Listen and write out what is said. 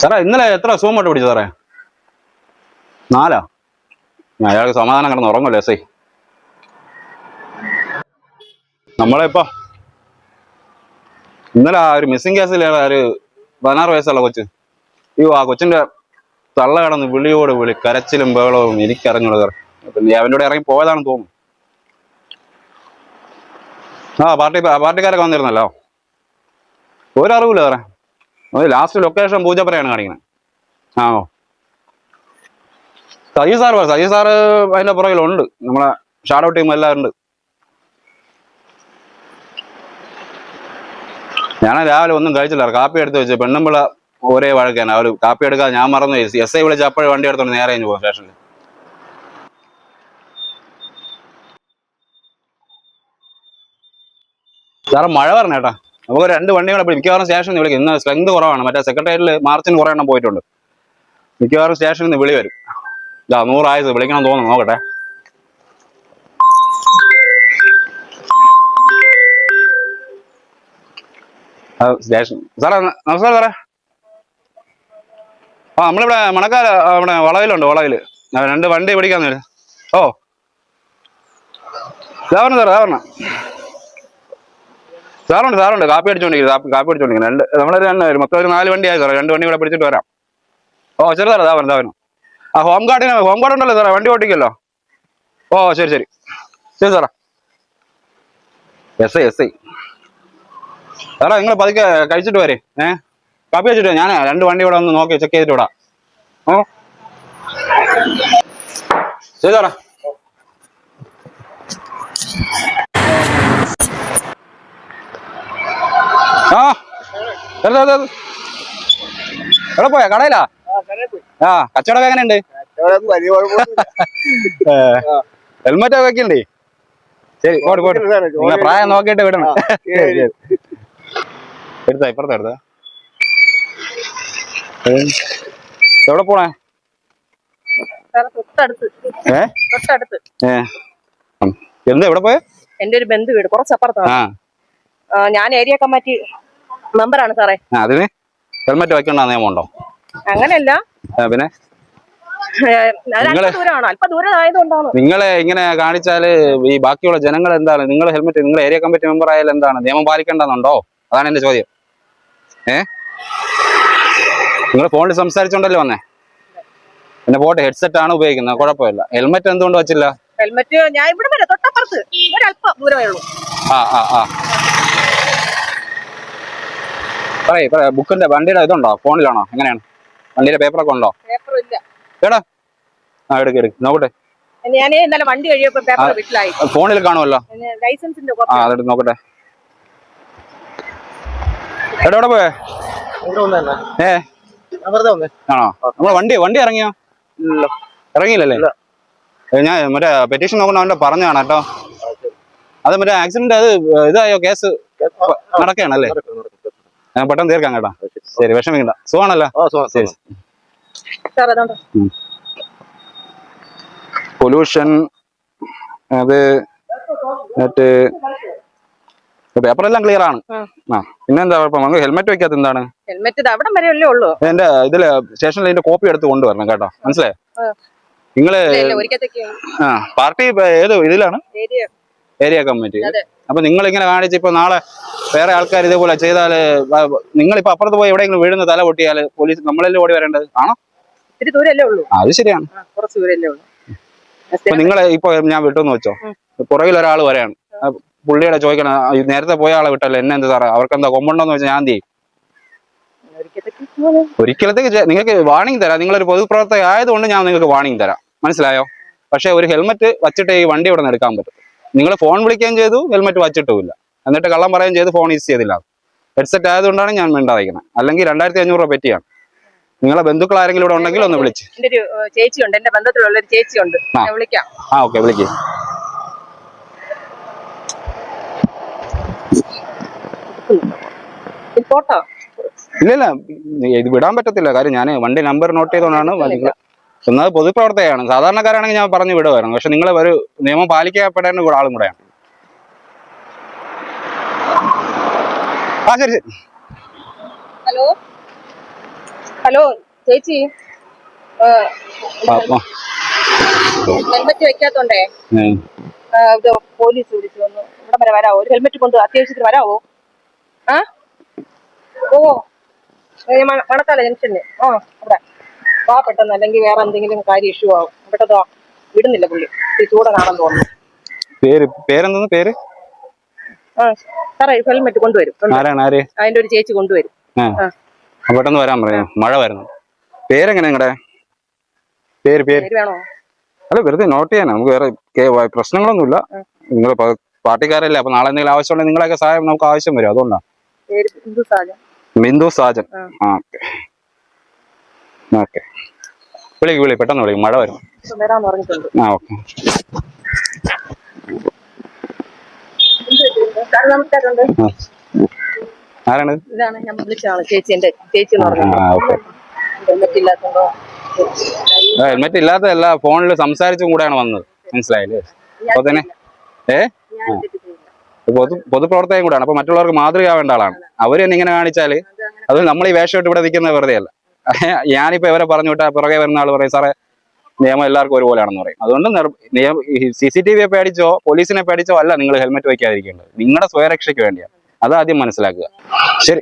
സാറേ ഇന്നലെ എത്ര സൂമോട്ട് പിടിച്ചു സാറേ? 4. അയാൾക്ക് സമാധാനം കിടന്ന് ഉറങ്ങല്ലോ എസ് ഐ. നമ്മളിപ്പോ ഇന്നലെ ആ ഒരു മിസ്സിംഗ് കേസിൽ ഒരു 16 വയസ്സുള്ള കൊച്ച്, ആ കൊച്ചിന്റെ തള്ള കിടന്ന് വിളിയോട് വിളി, കരച്ചിലും ബഹളവും എനിക്കറിഞ്ഞോളൂ സാറേ. പിന്നെ അവൻ്റെ കൂടെ ഇറങ്ങി പോയതാണെന്ന് തോന്നുന്നു. പാർട്ടിക്കാരൊക്കെ വന്നിരുന്നല്ലോ. ഒരറിവില്ല സാറേ. ലാസ്റ്റ് ലൊക്കേഷൻ പൂജപ്പുരയാണ് കാണിക്കുന്നത്. സജീവ് സാറ് അതിന്റെ പുറകിലുണ്ട്. നമ്മളെ ഷാഡോ ടീം എല്ലാം ഉണ്ട്. ഞാൻ രാവിലെ ഒന്നും കഴിച്ചില്ല. കാപ്പി എടുത്ത് വെച്ച് പെണ്ണുമ്പിള ഒരേ വഴക്കാണ്. അവർ കാപ്പി എടുക്കാതെ ഞാൻ മറന്നു. എസ് ഐ വിളിച്ച് അപ്പോഴും വണ്ടി എടുത്തോണ്ട് നേരെ കഴിഞ്ഞ് പോകും സ്റ്റേഷനിൽ. സാറ് മഴ പറഞ്ഞേട്ടാ, നമുക്ക് 2 വണ്ടികളെ മിക്കവാറും സ്റ്റേഷനിൽ വിളിക്കും. ഇന്ന് സ്ട്രെങ്ത് കുറവാണ്. മറ്റേ സെക്രട്ടേറിയറ്റിൽ മാർച്ചിന് കുറേ എണ്ണം പോയിട്ടുണ്ട്. മിക്കവാറും സ്റ്റേഷനിൽ നിന്ന് വിളി വരും. 100 ആയത് വിളിക്കണം തോന്നുന്നു. നോക്കട്ടെ. സ്റ്റേഷൻ സാറേ, നമസ്കാരം സാറേ. നമ്മളിവിടെ മണക്കാല ഇവിടെ വളവിലുണ്ട്. വളവില് 2 വണ്ടി പിടിക്കാന്ന് വരും. സാറുണ്ട് സാറുണ്ട് കാപ്പി അടിച്ചോണ്ടിരിക്കുന്നു. നമ്മളൊരു 2 മൊത്തം ഒരു 4 വണ്ടി ആയി സാറേ. 2 വണ്ടി കൂടെ പിടിച്ചിട്ട് വരാം. ശരി സാറേ. സാവനം ഹോം ഗാർഡ് ഉണ്ടല്ലോ സാറേ, വണ്ടി ഓട്ടിക്കല്ലോ. ശരി സാറേ. എസ് ഐ സാറേ, നിങ്ങൾ പതുക്കെ കഴിച്ചിട്ട് വരെ. കാപ്പി വെച്ചിട്ട് ഞാൻ 2 വണ്ടി കൂടെ ഒന്ന് നോക്കി ചെക്ക് ചെയ്തിട്ട് വിടാം. ശരി സാറേ. എവിടെ പോയാ? കടയിലാ? കച്ചവടമൊക്കെ എങ്ങനെയുണ്ട്? ഹെൽമെറ്റ് ഒക്കെ വെക്കണ്ടേ? ശരി, പോട്ടെ. നിങ്ങളെ പ്രായം നോക്കിയിട്ട് വിടണം. ഇപ്പുറത്തെ എവിടെ പോണേ? എന്താ എവിടെ പോയ? എന്റെ ഒരു ബന്ധു വീട് കുറച്ചപ്പുറത്താണ്. ഞാൻ ഏരിയ കമ്മിറ്റി മെമ്പറാണ് സാറേ. അതിന് ഹെൽമെറ്റ് വെക്കണ്ട നിയമമുണ്ടോ? അങ്ങനെയല്ല, പിന്നെ നിങ്ങളെ ഇങ്ങനെ കാണിച്ചാല് ഈ ബാക്കിയുള്ള ജനങ്ങൾ എന്താണ്? നിങ്ങൾ ഹെൽമെറ്റ്, നിങ്ങൾ ഏരിയ കമ്മിറ്റി മെമ്പർ ആയാലും എന്താണ് നിയമം പാലിക്കേണ്ടെന്നുണ്ടോ? അതാണ് എന്റെ ചോദ്യം. നിങ്ങൾ ഫോണിൽ സംസാരിച്ചോണ്ടല്ലേ വന്നേ? പിന്നെ പോട്ടെ, ഹെഡ്സെറ്റ് ആണ് ഉപയോഗിക്കുന്നത്, കുഴപ്പമില്ല. ഹെൽമെറ്റ് എന്തുകൊണ്ട് വെച്ചില്ല? ഹെൽമെറ്റ് ഞാൻ ഇവിടെ വരെ തൊട്ടപ്പുറത്ത് ഒരല്പം ദൂരമേ ഉള്ളൂ. പറയേ ബുക്കിന്റെ വണ്ടിയുടെ ഇതുണ്ടോ? ഫോണിലാണോ? എങ്ങനെയാണ്? വണ്ടിയുടെ പേപ്പറൊക്കെ ഉണ്ടോ? എടാ എടുക്ക് നോക്കട്ടെ. ഞാൻ ഇന്നലെ വണ്ടി കഴിയപ്പോ പേപ്പർ വീട്ടിലായി. ഫോണിൽ കാണുമല്ലോ. ലൈസൻസിന്റെ അതെടുത്ത് നോക്കട്ടെ. എവിടെ പോയേ? ആണോ? നമ്മളെ വണ്ടി ഇറങ്ങിയോ? ഇറങ്ങിയില്ലല്ലേ? ഞാൻ മറ്റേ പെറ്റീഷൻ നോക്കണം അവന്റെ പറഞ്ഞാണ് കേട്ടോ. അത് മറ്റേ ആക്സിഡന്റ് അത് ഇതായോ? കേസ് നടക്കുകയാണല്ലേ? ഞാൻ പെട്ടെന്ന് തീർക്കാം കേട്ടോ. ശരി, വിഷമിക്കണ്ട. സുഖാണല്ലോ? ശരി. പൊല്യൂഷൻ അത് മറ്റേ പേപ്പറെല്ലാം ക്ലിയർ ആണ്. പിന്നെന്താ കുഴപ്പം? നമുക്ക് ഹെൽമെറ്റ് വെക്കാത്ത എന്താണ്? ഹെൽമെറ്റ് അവിടെ വരെയല്ലേ ഉള്ളൂ. എന്റെ ഇതില് സ്റ്റേഷനിൽ ഇതിന്റെ കോപ്പി എടുത്ത് കൊണ്ടുവരണം കേട്ടോ. മനസ്സിലായോ? നിങ്ങള് പാർട്ടി ഏത് ഇതിലാണ്? Area committee. അപ്പൊ നിങ്ങൾ ഇങ്ങനെ കാണിച്ച് ഇപ്പൊ നാളെ വേറെ ആൾക്കാർ ഇതേപോലെ ചെയ്താല്, നിങ്ങളിപ്പോ അപ്പുറത്ത് പോയി എവിടെയെങ്കിലും വീഴുന്ന തല പൊട്ടിയാല് പോലീസ് നമ്മളെല്ലാം ഓടി വരേണ്ടത് ആണോ? അത് ശരിയാണ്. നിങ്ങളെ ഇപ്പൊ ഞാൻ വിട്ടെന്ന് വെച്ചോ, പുറകിൽ ഒരാൾ വരെയാണ്, പുള്ളിയുടെ ചോദിക്കണം നേരത്തെ പോയ ആളെ വിട്ടല്ലോ, എന്നെ എന്ത് സാറേ അവർക്കെന്താ കൊമ്പുണ്ടോന്ന് വെച്ചാൽ ഞാൻ എന്ത് ചെയ്യും? ഒരിക്കലത്തേക്ക് നിങ്ങൾക്ക് വാണിംഗ് തരാം. നിങ്ങളൊരു പൊതുപ്രവർത്തക ആയതുകൊണ്ട് ഞാൻ നിങ്ങൾക്ക് വാണിംഗ് തരാം. മനസ്സിലായോ? പക്ഷെ ഒരു ഹെൽമെറ്റ് വച്ചിട്ട് ഈ വണ്ടി ഇവിടെ നിന്ന് എടുക്കാൻ പറ്റും. നിങ്ങൾ ഫോൺ വിളിക്കുകയും ചെയ്തു, ഹെൽമെറ്റ് വച്ചിട്ടുമില്ല, എന്നിട്ട് കള്ളം പറയുകയും ചെയ്ത് ഫോൺ യൂസ് ചെയ്തില്ല. ഹെഡ്സെറ്റ് ആയതുകൊണ്ടാണ് ഞാൻ മിണ്ടാതിരിക്കുന്നത്. അല്ലെങ്കിൽ 2500 രൂപ പറ്റിയാണ്. നിങ്ങളെ ബന്ധുക്കൾ ആരെങ്കിലും ഇവിടെ ഉണ്ടെങ്കിൽ ഒന്ന് വിളിച്ച്. ചേച്ചിയുണ്ട്, എന്റെ ബന്ധത്തിലുള്ള ഒരു ചേച്ചിയുണ്ട്, വിളിക്കാം. ഓക്കെ, വിളിക്കാം. ഇല്ല, ഇത് വിടാൻ പറ്റത്തില്ല. കാര്യം ഞാൻ വണ്ടി നമ്പർ നോട്ട് ചെയ്തുകൊണ്ടാണ്. ഒന്നത് പൊതുപ്രവർത്തകയാണ്, സാധാരണക്കാരാണെങ്കിൽ ഞാൻ പറഞ്ഞു വിടുമായിരുന്നു. പക്ഷെ നിങ്ങൾ ഒരു നിയമം പാലിക്കപ്പെടേണ്ട ആളും കൂടെയാണ്. ശരി. ഹലോ, ഹലോ ചേച്ചി, ഹെൽമെറ്റ് വെക്കാത്തോണ്ടേ ഇത് പോലീസ് വിളിച്ചു വന്നു. ഇവിടെ വരെ വരാവോ? ഒരു ഹെൽമെറ്റ് കൊണ്ട് അത്യാവശ്യത്തിന് വരാവോ? ആ ഓ മണത്താല ജംഗ്ഷന് ഇവിടെ വാ പെട്ടെന്ന്, അല്ലെങ്കിൽ വേറെ എന്തെങ്കിലും കാര്യം ഇഷ്യൂ ആവും. ഇവിടെ വിടുന്നില്ല പുള്ളി, ചൂടെ കാണാൻ തോന്നുന്നു. പേരെന്തോന്ന് പേര്? സാറേ ഹെൽമെറ്റ് കൊണ്ടുവരും. അതിന്റെ ഒരു ചേച്ചി കൊണ്ടുവരും. പെട്ടെന്ന് വരാൻ പറയാം, മഴ വരുന്നു. പേരെങ്ങനെ നിങ്ങളുടെ പേര്? വേണോ? അല്ല, വെറുതെ നോട്ട് ചെയ്യാനാ, നമുക്ക് വേറെ പ്രശ്നങ്ങളൊന്നുമില്ല. നിങ്ങൾ പാർട്ടിക്കാരല്ലേ, അപ്പൊ നാളെ എന്തെങ്കിലും ആവശ്യമുണ്ടെങ്കിൽ നിങ്ങളൊക്കെ സഹായം നമുക്ക് ആവശ്യം വരും. അതുകൊണ്ടാണ്. ബിന്ദു സാജൻ. ഓക്കെ, വിളി പെട്ടെന്ന് വിളിക്കും, മഴ വരും. ഓക്കെ. ആരാണ്? ഇതാണ് ഞാൻ വിളിച്ചാണ് ചേച്ചി, എന്റെ ചേച്ചി. ഹെൽമെറ്റ് ഇല്ലാത്തതല്ല, ഫോണിൽ സംസാരിച്ചും കൂടെയാണ് വന്നത്, മനസ്സിലായില്ലേ? അപ്പൊ തന്നെ പൊതുപ്രവർത്തകൻ കൂടെയാണ്. അപ്പൊ മറ്റുള്ളവർക്ക് മാതൃകയാവേണ്ട ആളാണ്. അവര് തന്നെ ഇങ്ങനെ കാണിച്ചാല് അത് നമ്മൾ ഈ വേഷമായിട്ട് ഇവിടെ നിൽക്കുന്നത് വെറുതെ അല്ല. ഞാനിപ്പോ ഇവരെ പറഞ്ഞു വിട്ടാ പുറകെ വരുന്ന ആൾ പറയും സാറേ നിയമം എല്ലാവർക്കും ഒരുപോലെയാണെന്ന് പറയും. അതുകൊണ്ട് CCTV പേടിച്ചോ പോലീസിനെ പേടിച്ചോ അല്ല നിങ്ങൾ ഹെൽമെറ്റ് വയ്ക്കാതിരിക്കേണ്ടത്, നിങ്ങളുടെ സ്വയരക്ഷയ്ക്ക് വേണ്ടിയാണ്. അതാദ്യം മനസ്സിലാക്കുക. ശരി.